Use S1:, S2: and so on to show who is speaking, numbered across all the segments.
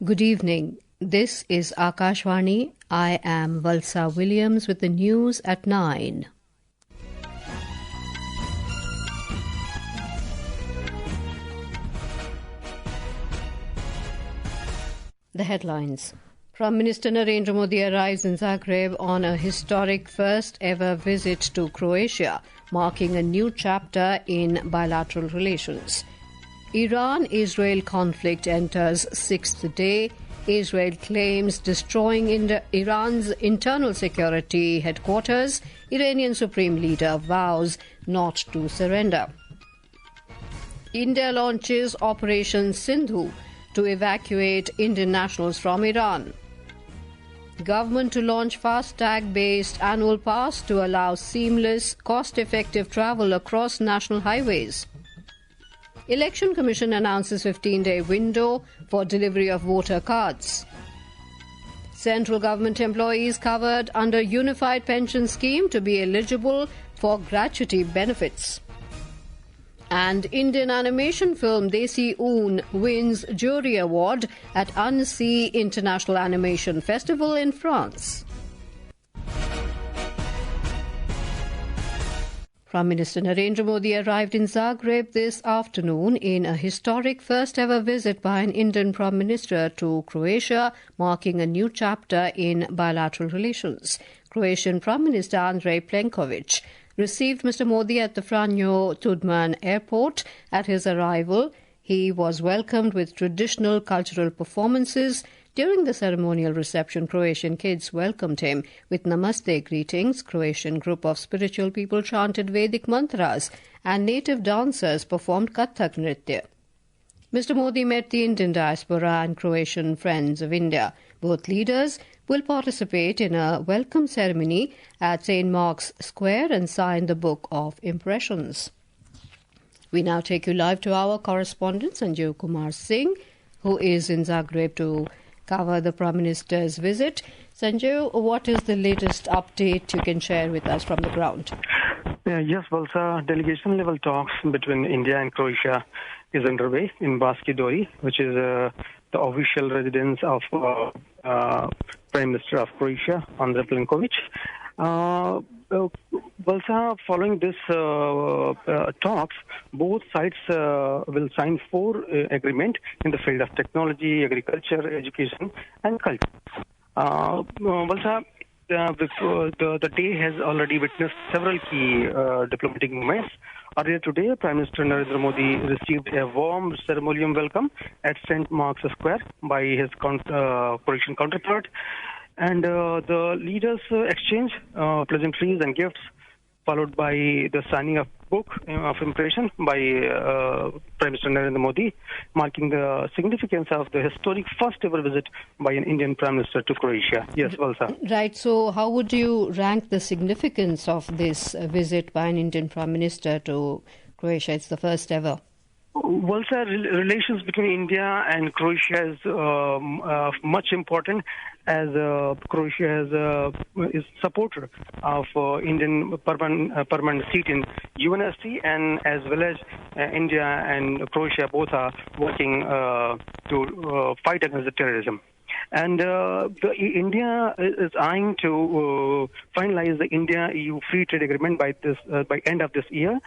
S1: Good evening. This is Akashvani. I am Valsa Williams with the news at 9. The headlines. Prime Minister Narendra Modi arrives in Zagreb on a historic first-ever visit to Croatia, marking a new chapter in bilateral relations. Iran-Israel conflict enters sixth day. Israel claims destroying Iran's internal security headquarters. Iranian Supreme Leader vows not to surrender. India launches Operation Sindhu to evacuate Indian nationals from Iran. Government to launch FASTag-based annual pass to allow seamless, cost-effective travel across national highways. Election Commission announces 15-day window for delivery of voter cards. Central government employees covered under Unified Pension Scheme to be eligible for gratuity benefits. And Indian animation film Desi Oon wins jury award at Annecy International Animation Festival in France. Prime Minister Narendra Modi arrived in Zagreb this afternoon in a historic first-ever visit by an Indian Prime Minister to Croatia, marking a new chapter in bilateral relations. Croatian Prime Minister Andrej Plenković received Mr. Modi at the Franjo Tudman Airport. At his arrival, he was welcomed with traditional cultural performances. During the ceremonial reception, Croatian kids welcomed him with namaste greetings. Croatian group of spiritual people chanted Vedic mantras and native dancers performed Kathak Nritya. Mr. Modi met the Indian diaspora and Croatian friends of India. Both leaders will participate in a welcome ceremony at St. Mark's Square and sign the Book of Impressions. We now take you live to our correspondent Sanjeev Kumar Singh, who is in Zagreb to cover the Prime Minister's visit. Sanjeev, what is the latest update you can share with us from the ground?
S2: Yes, Valsa, delegation-level talks between India and Croatia is underway in Banski Dori, which is the official residence of Prime Minister of Croatia, Andrej Plenković. Valsa, following this talks, both sides will sign 4 agreements in the field of technology, agriculture, education, and culture. Valsa, the day has already witnessed several key diplomatic moments. Earlier today, Prime Minister Narendra Modi received a warm ceremonial welcome at St. Mark's Square by his Croatian counterpart. And the leaders exchange pleasantries and gifts, followed by the signing of book of impression by Prime Minister Narendra Modi, marking the significance of the historic first-ever visit by an Indian Prime Minister to Croatia. Yes, Valsa.
S1: Right. So how would you rank the significance of this visit by an Indian Prime Minister to Croatia? It's the first ever.
S2: Well, sir, relations between India and Croatia is much important, as Croatia is supporter of Indian permanent seat in UNSC, and as well as India and Croatia both are working to fight against the terrorism. And India is eyeing to finalize the India-EU free trade agreement by end of this year.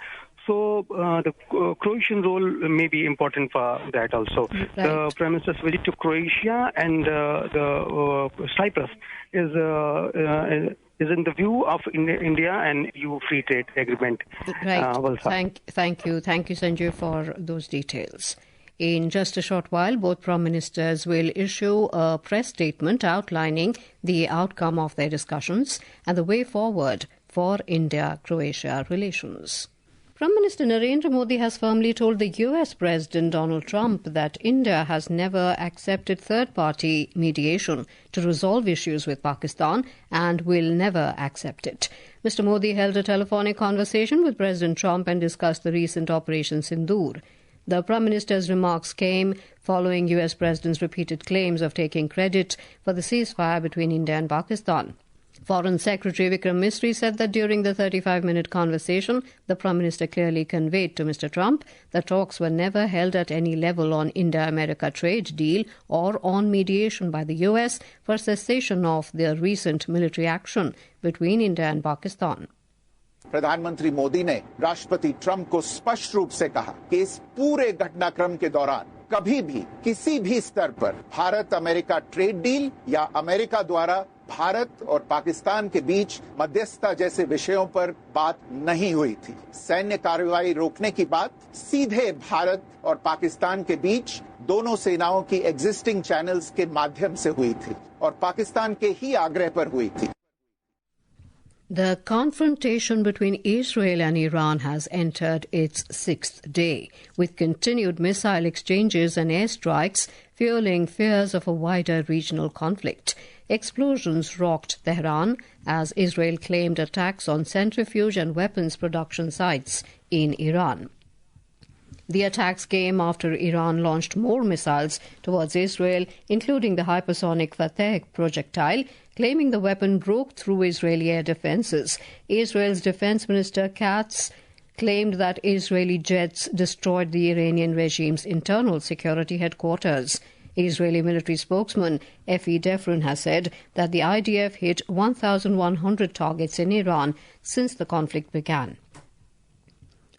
S2: So the Croatian role may be important for that also. Right. The Prime Minister's visit to Croatia and the Cyprus is in the view of India and EU free trade agreement.
S1: Right. Thank you, Sanjay, for those details. In just a short while, both Prime Ministers will issue a press statement outlining the outcome of their discussions and the way forward for India-Croatia relations. Prime Minister Narendra Modi has firmly told the US President Donald Trump that India has never accepted third-party mediation to resolve issues with Pakistan and will never accept it. Mr. Modi held a telephonic conversation with President Trump and discussed the recent Operation Sindhu. The Prime Minister's remarks came following US President's repeated claims of taking credit for the ceasefire between India and Pakistan. Foreign Secretary Vikram Misri said that during the 35-minute conversation, the Prime Minister clearly conveyed to Mr. Trump that talks were never held at any level on India-America trade deal or on mediation by the US for cessation of the recent military action between India and Pakistan.
S3: प्रधानमंत्री मोदी ने राष्ट्रपति Trump को स्पष्ट रूप से कहा कि इस पूरे घटनाक्रम के दौरान कभी भी किसी भी स्तर पर भारत अमेरिका ट्रेड डील या अमेरिका द्वारा भारत और पाकिस्तान के बीच मध्यस्थता जैसे विषयों पर बात नहीं हुई थी। सैन्य कार्रवाई रोकने की बात सीधे भारत और पाकिस्तान के बीच दोनों सेनाओं की एग्जिस्टिंग चैनल्स के माध्यम से हुई थी और पाकिस्तान के ही आग्रह पर हुई थी।
S1: The confrontation between Israel and Iran has entered its sixth day, with continued missile exchanges and airstrikes fueling fears of a wider regional conflict. Explosions rocked Tehran as Israel claimed attacks on centrifuge and weapons production sites in Iran. The attacks came after Iran launched more missiles towards Israel, including the hypersonic FASTag projectile, claiming the weapon broke through Israeli air defenses. Israel's Defense Minister Katz claimed that Israeli jets destroyed the Iranian regime's internal security headquarters. Israeli military spokesman Efi Defrin has said that the IDF hit 1,100 targets in Iran since the conflict began.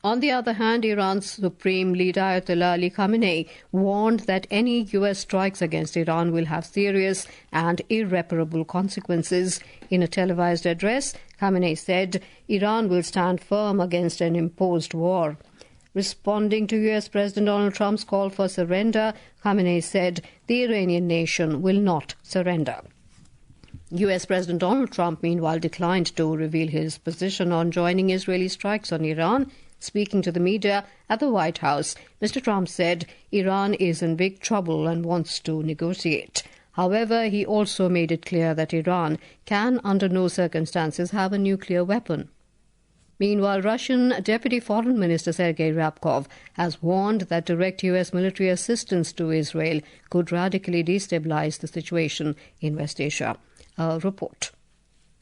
S1: On the other hand, Iran's Supreme Leader Ayatollah Ali Khamenei warned that any US strikes against Iran will have serious and irreparable consequences. In a televised address, Khamenei said Iran will stand firm against an imposed war. Responding to US President Donald Trump's call for surrender, Khamenei said the Iranian nation will not surrender. US President Donald Trump, meanwhile, declined to reveal his position on joining Israeli strikes on Iran. Speaking to the media at the White House, Mr. Trump said Iran is in big trouble and wants to negotiate. However, he also made it clear that Iran can under no circumstances have a nuclear weapon. Meanwhile, Russian Deputy Foreign Minister Sergei Ryabkov has warned that direct US military assistance to Israel could radically destabilize the situation in West Asia. A report.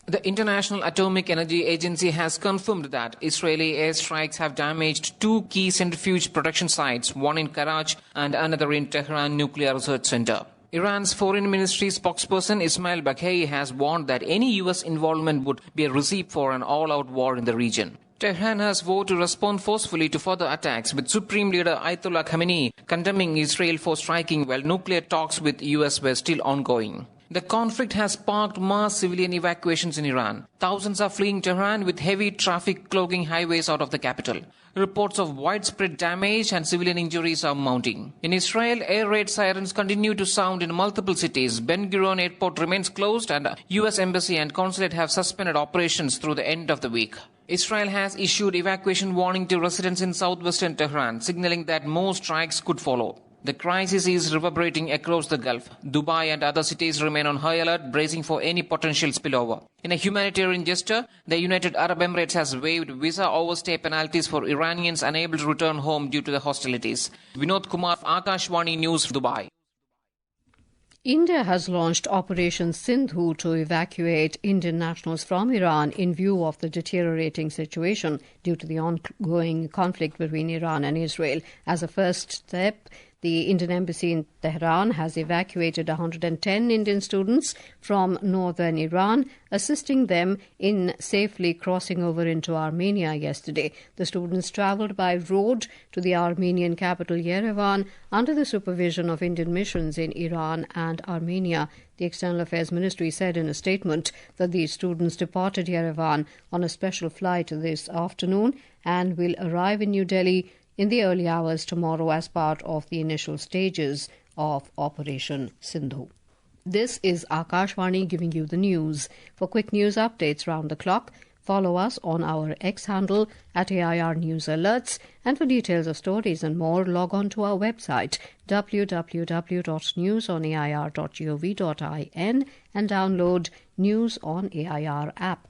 S4: The International Atomic Energy Agency has confirmed that Israeli airstrikes have damaged two key centrifuge production sites, one in Karachi and another in Tehran Nuclear Research Center. Iran's Foreign Ministry spokesperson Ismail Baghei has warned that any US involvement would be a recipe for an all-out war in the region. Tehran has vowed to respond forcefully to further attacks, with Supreme Leader Ayatollah Khamenei condemning Israel for striking while nuclear talks with US were still ongoing. The conflict has sparked mass civilian evacuations in Iran. Thousands are fleeing Tehran, with heavy traffic clogging highways out of the capital. Reports of widespread damage and civilian injuries are mounting. In Israel, air raid sirens continue to sound in multiple cities. Ben Gurion Airport remains closed and US Embassy and Consulate have suspended operations through the end of the week. Israel has issued evacuation warning to residents in southwestern Tehran, signaling that more strikes could follow. The crisis is reverberating across the Gulf. Dubai and other cities remain on high alert, bracing for any potential spillover. In a humanitarian gesture, the United Arab Emirates has waived visa overstay penalties for Iranians unable to return home due to the hostilities. Vinod Kumar, Akashvani News, Dubai.
S1: India has launched Operation Sindhu to evacuate Indian nationals from Iran in view of the deteriorating situation due to the ongoing conflict between Iran and Israel. As a first step, the Indian Embassy in Tehran has evacuated 110 Indian students from northern Iran, assisting them in safely crossing over into Armenia yesterday. The students travelled by road to the Armenian capital Yerevan under the supervision of Indian missions in Iran and Armenia. The External Affairs Ministry said in a statement that these students departed Yerevan on a special flight this afternoon and will arrive in New Delhi in the early hours tomorrow as part of the initial stages of Operation Sindhu. This is Akashvani giving you the news. For quick news updates round the clock, follow us on our X handle at AIR News Alerts, and for details of stories and more, log on to our website www.newsonair.gov.in and download News on AIR app.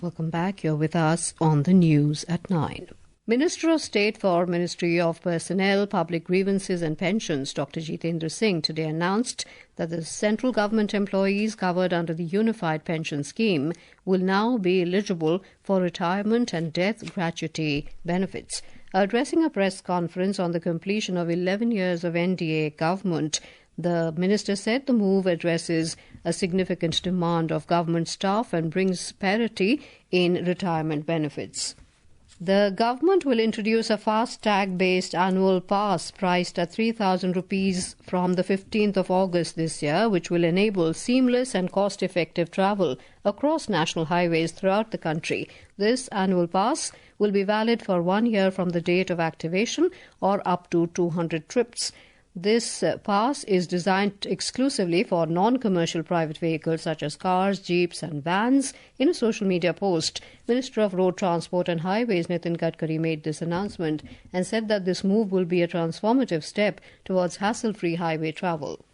S1: Welcome back. You're with us on the news at 9. Minister of State for Ministry of Personnel, Public Grievances and Pensions, Dr. Jitendra Singh, today announced that the central government employees covered under the Unified Pension Scheme will now be eligible for retirement and death gratuity benefits. Addressing a press conference on the completion of 11 years of NDA government, the minister said the move addresses a significant demand of government staff and brings parity in retirement benefits. The government will introduce a FASTag-based annual pass priced at 3,000 rupees from the 15th of August this year, which will enable seamless and cost-effective travel across national highways throughout the country. This annual pass will be valid for 1 year from the date of activation or up to 200 trips. This pass is designed exclusively for non-commercial private vehicles such as cars, jeeps and vans. In a social media post, Minister of Road Transport and Highways Nitin Gadkari made this announcement and said that this move will be a transformative step towards hassle-free highway travel.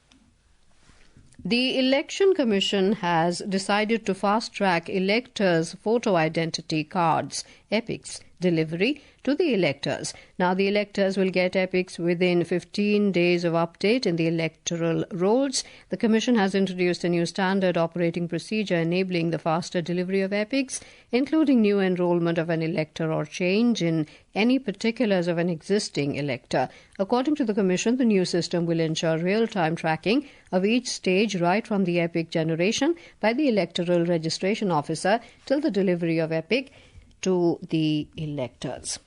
S1: The Election Commission has decided to fast-track electors' photo identity cards, EPICs, delivery to the electors. Now, the electors will get EPICs within 15 days of update in the electoral rolls. The Commission has introduced a new standard operating procedure enabling the faster delivery of EPICs, including new enrolment of an elector or change in any particulars of an existing elector. According to the Commission, the new system will ensure real-time tracking of each stage right from the EPIC generation by the electoral registration officer till the delivery of EPIC to the electors.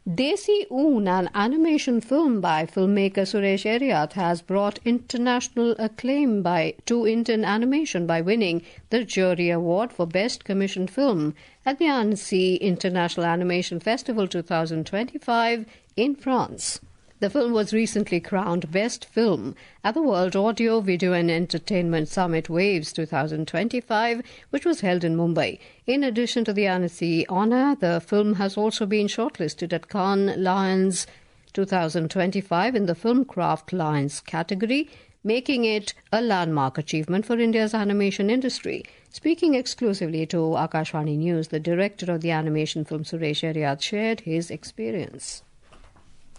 S1: Desi Oon, an animation film by filmmaker Suresh Eriath, has brought international acclaim to Indian animation by winning the Jury Award for Best Commissioned Film at the Annecy International Animation Festival 2025 in France. The film was recently crowned Best Film at the World Audio, Video and Entertainment Summit Waves 2025, which was held in Mumbai. In addition to the Annecy honour, the film has also been shortlisted at Cannes Lions 2025 in the Filmcraft Lions category, making it a landmark achievement for India's animation industry. Speaking exclusively to Akashvani News, the director of the animation film Suresh Eriath shared his experience.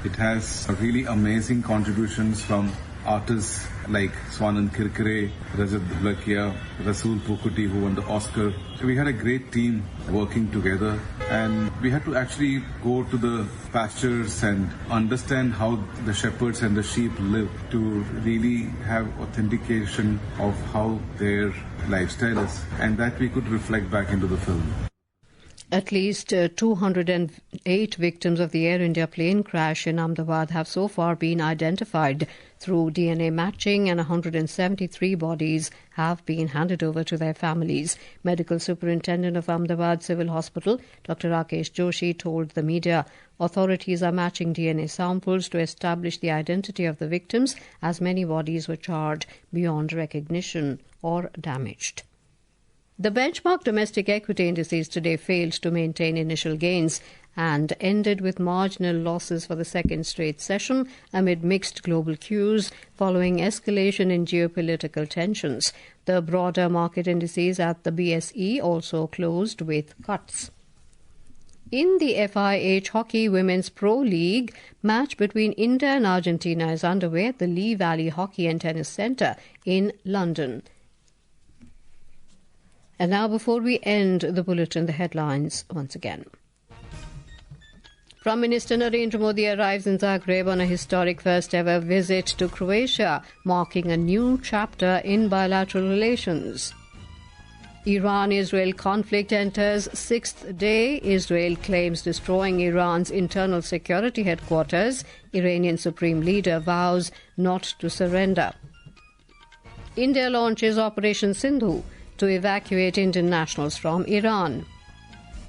S5: It has really amazing contributions from artists like Swanand Kirkare, Rajat Dublakia, Rasool Pukuti, who won the Oscar. We had a great team working together, and we had to actually go to the pastures and understand how the shepherds and the sheep live to really have authentication of how their lifestyle is, and that we could reflect back into the film.
S1: At least 208 victims of the Air India plane crash in Ahmedabad have so far been identified through DNA matching, and 173 bodies have been handed over to their families. Medical Superintendent of Ahmedabad Civil Hospital, Dr. Rakesh Joshi, told the media authorities are matching DNA samples to establish the identity of the victims, as many bodies were charred beyond recognition or damaged. The benchmark domestic equity indices today failed to maintain initial gains and ended with marginal losses for the second straight session amid mixed global cues following escalation in geopolitical tensions. The broader market indices at the BSE also closed with cuts. In the FIH Hockey Women's Pro League, match between India and Argentina is underway at the Lee Valley Hockey and Tennis Centre in London. And now, before we end the bulletin, the headlines once again. Prime Minister Narendra Modi arrives in Zagreb on a historic first-ever visit to Croatia, marking a new chapter in bilateral relations. Iran-Israel conflict enters sixth day. Israel claims destroying Iran's internal security headquarters. Iranian Supreme Leader vows not to surrender. India launches Operation Sindhu to evacuate Indian nationals from Iran.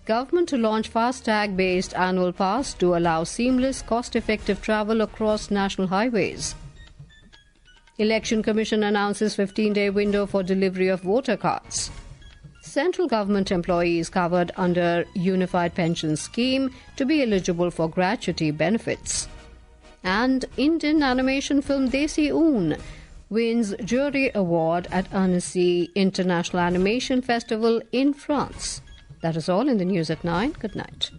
S1: Government to launch FASTag-based annual pass to allow seamless, cost-effective travel across national highways. Election Commission announces 15-day window for delivery of voter cards. Central government employees covered under Unified Pension Scheme to be eligible for gratuity benefits. And Indian animation film Desi Oon wins Jury Award at Annecy International Animation Festival in France. That is all in the news at 9. Good night.